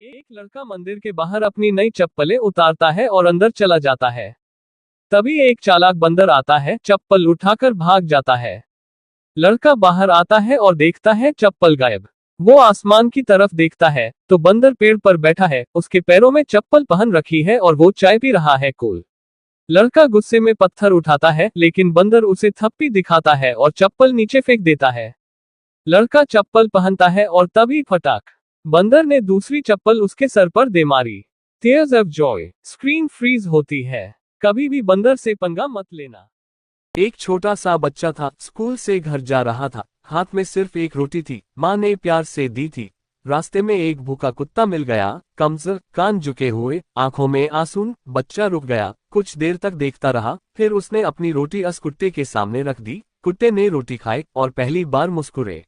एक लड़का मंदिर के बाहर अपनी नई चप्पलें उतारता है और अंदर चला जाता है। तभी एक चालाक बंदर आता है, चप्पल उठाकर भाग जाता है। लड़का बाहर आता है और देखता है चप्पल गायब। वो आसमान की तरफ देखता है तो बंदर पेड़ पर बैठा है, उसके पैरों में चप्पल पहन रखी है और वो चाय पी रहा है। कूल। लड़का गुस्से में पत्थर उठाता है, लेकिन बंदर उसे थप्पी दिखाता है और चप्पल नीचे फेंक देता है। लड़का चप्पल पहनता है और तभी फटाक, बंदर ने दूसरी चप्पल उसके सर पर दे मारी। Tears of joy, screen freeze होती है। कभी भी बंदर से पंगा मत लेना। एक छोटा सा बच्चा था, स्कूल से घर जा रहा था। हाथ में सिर्फ एक रोटी थी, माँ ने प्यार से दी थी। रास्ते में एक भूखा कुत्ता मिल गया, कमजोर, कान झुके हुए, आंखों में आंसू। बच्चा रुक गया, कुछ देर तक देखता रहा, फिर उसने अपनी रोटी उस कुत्ते के सामने रख दी। कुत्ते ने रोटी खाई और पहली बार मुस्कुरे।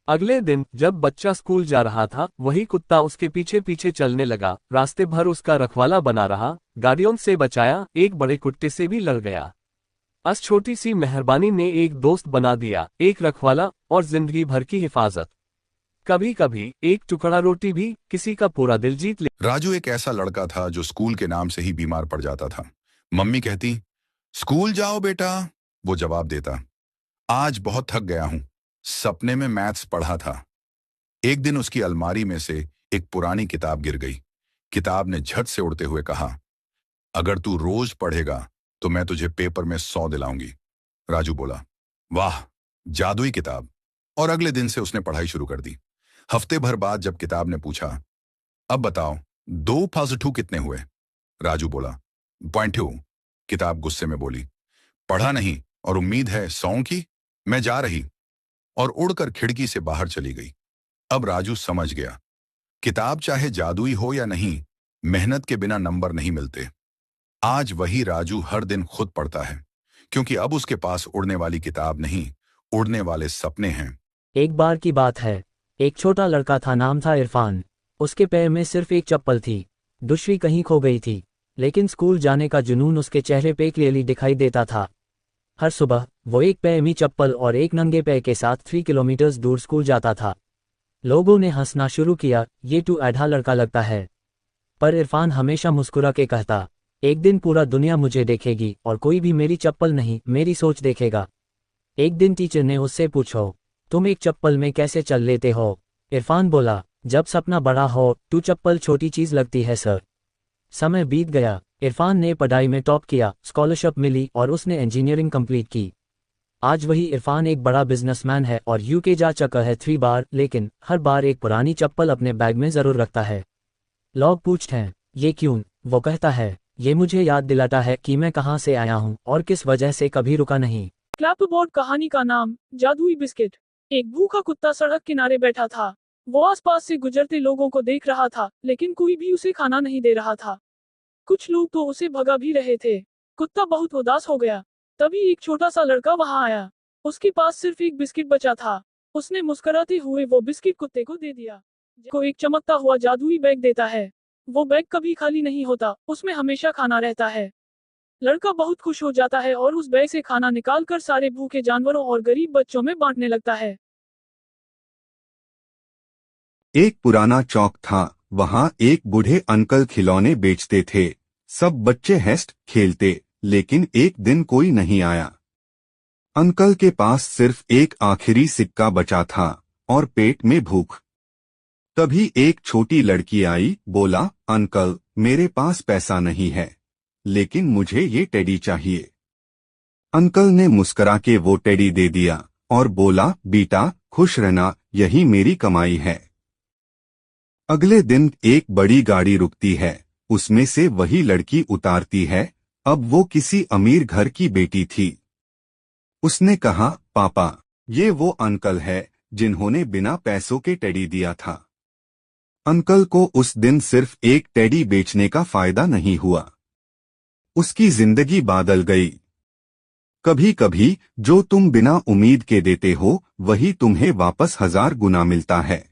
अगले दिन जब बच्चा स्कूल जा रहा था, वही कुत्ता उसके पीछे पीछे चलने लगा। रास्ते भर उसका रखवाला बना रहा, गाड़ियों से बचाया, एक बड़े कुत्ते से भी लड़ गया। अस छोटी सी मेहरबानी ने एक दोस्त बना दिया, एक रखवाला और जिंदगी भर की हिफाजत। कभी कभी एक टुकड़ा रोटी भी किसी का पूरा दिल जीत ले। राजू एक ऐसा लड़का था जो स्कूल के नाम से ही बीमार पड़ जाता था। मम्मी कहती, स्कूल जाओ बेटा। वो जवाब देता, आज बहुत थक गया हूं, सपने में मैथ्स पढ़ा था। एक दिन उसकी अलमारी में से एक पुरानी किताब गिर गई। किताब ने झट से उड़ते हुए कहा, अगर तू रोज पढ़ेगा तो मैं तुझे पेपर में 100 दिलाऊंगी। राजू बोला, वाह, जादुई किताब। और अगले दिन से उसने पढ़ाई शुरू कर दी। हफ्ते भर बाद जब किताब ने पूछा, अब बताओ 2+2 कितने हुए? राजू बोला, 0.2। किताब गुस्से में बोली, पढ़ा नहीं और उम्मीद है 100 की? मैं जा रही। और उड़कर खिड़की से बाहर चली गई। अब राजू समझ गया, किताब चाहे जादुई हो या नहीं, मेहनत के बिना नंबर नहीं मिलते। आज वही राजू हर दिन खुद पढ़ता है, क्योंकि अब उसके पास उड़ने वाली किताब नहीं, उड़ने वाले सपने हैं। एक बार की बात है, एक छोटा लड़का था, नाम था इरफान। उसके पैर में सिर्फ एक चप्पल थी, दूसरी कहीं खो गई थी। लेकिन स्कूल जाने का जुनून उसके चेहरे पे क्लियरली दिखाई देता था। हर सुबह वो एक पैर में चप्पल और एक नंगे पैर के साथ 3 किलोमीटर दूर स्कूल जाता था। लोगों ने हंसना शुरू किया, ये टू आधा लड़का लगता है। पर इरफान हमेशा मुस्कुरा के कहता, एक दिन पूरा दुनिया मुझे देखेगी और कोई भी मेरी चप्पल नहीं, मेरी सोच देखेगा। एक दिन टीचर ने उससे पूछो, तुम एक चप्पल में कैसे चल लेते हो? इरफान बोला, जब सपना बड़ा हो तो चप्पल छोटी चीज लगती है सर। समय बीत गया, इरफान ने पढ़ाई में टॉप किया, स्कॉलरशिप मिली और उसने इंजीनियरिंग कंप्लीट की। आज वही इरफान एक बड़ा बिजनेसमैन है और यूके जा चुका है 3 बार, लेकिन हर बार एक पुरानी चप्पल अपने बैग में जरूर रखता है। लोग पूछते हैं, ये क्यों? वो कहता है, ये मुझे याद दिलाता है कि मैं कहाँ से आया हूँ और किस वजह से कभी रुका नहीं। क्लैपबोर्ड कहानी का नाम, जादुई बिस्किट। एक भूखा कुत्ता सड़क किनारे बैठा था। वो आसपास से गुजरते लोगों को देख रहा था, लेकिन कोई भी उसे खाना नहीं दे रहा था। कुछ लोग तो उसे भगा भी रहे थे। कुत्ता बहुत उदास हो गया। तभी एक छोटा सा लड़का वहां आया। उसके पास सिर्फ एक बिस्किट बचा था। उसने मुस्कुराते हुए वो बिस्किट कुत्ते को दे दिया। को एक चमकता हुआ जादुई बैग देता है। वो बैग कभी खाली नहीं होता, उसमें हमेशा खाना रहता है। लड़का बहुत खुश हो जाता है और उस बैग से खाना निकालकर सारे भूखे जानवरों और गरीब बच्चों में बांटने लगता है। एक पुराना चौक था, वहां एक बूढ़े अंकल खिलौने बेचते थे। सब बच्चे हंसते खेलते, लेकिन एक दिन कोई नहीं आया। अंकल के पास सिर्फ एक आखिरी सिक्का बचा था और पेट में भूख। तभी एक छोटी लड़की आई, बोला, अंकल, मेरे पास पैसा नहीं है, लेकिन मुझे ये टेडी चाहिए। अंकल ने मुस्कुरा के वो टेडी दे दिया और बोला, बेटा खुश रहना, यही मेरी कमाई है। अगले दिन एक बड़ी गाड़ी रुकती है, उसमें से वही लड़की उतारती है। अब वो किसी अमीर घर की बेटी थी। उसने कहा, पापा, ये वो अंकल है जिन्होंने बिना पैसों के टेडी दिया था। अंकल को उस दिन सिर्फ एक टेडी बेचने का फायदा नहीं हुआ, उसकी जिंदगी बदल गई। कभी कभी जो तुम बिना उम्मीद के देते हो, वही तुम्हें वापस 1000 गुना मिलता है।